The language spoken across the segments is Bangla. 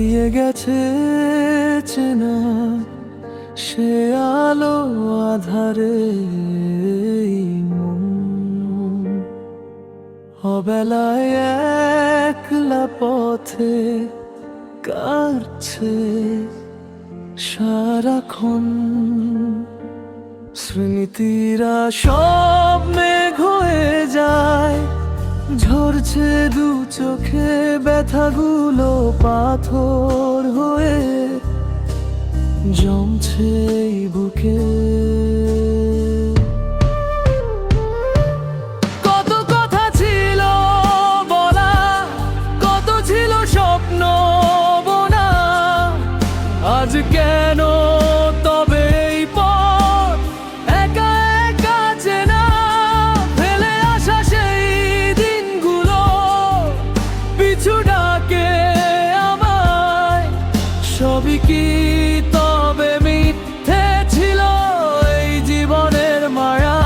হারিয়ে গেছে চেনা সে আলো আধারে মন। অবেলায় একলা পথে কাটছে সারাক্ষণ। স্মৃতিরা সব মেঘ হয়ে যায়, ঝরছে দু চোখে, ব্যথাগুলো পাথর হয়ে জমছে এই বুকে। কত কথা ছিল বলা, কত ছিল স্বপ্ন বোনা, আজ কেন তবে এই পথ একা একা চেনা? ফেলে আসা সেই দিনগুলো পিছু ডাকে আমায়, সবই কি তবে মিথ্যে ছিল এই জীবনের মায়ায়?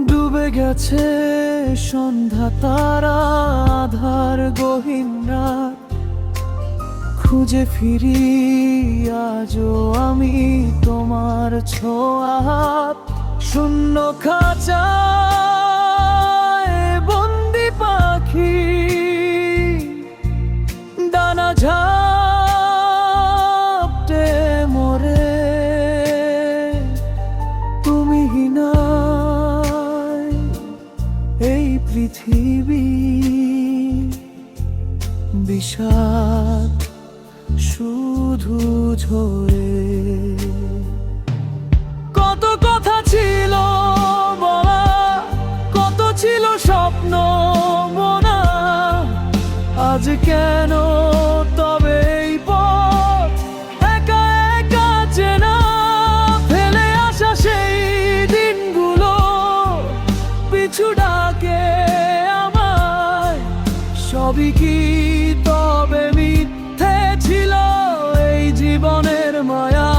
ডুবে গেছে সন্ধ্যা তারা, আধার গহীন রাত, খুঁজে ফিরি আজও আমি তোমার ছোঁয়া হাত। শূন্য খাঁচায় বন্দি পাখি, ডানা ঝাপটে মরে তুমি নাই এই পৃথিবী। বিষাদ শুধু ঝরে। কত কথা ছিল বলা, কত ছিল স্বপ্ন বোনা, আজ কেন তবে এই পথ একা একা চেনা? ফেলে আসা সেই দিনগুলো পিছু ডাকে আমায়, সবই কি তবে মিথ্যে ছিল এই জীবনের মায়া?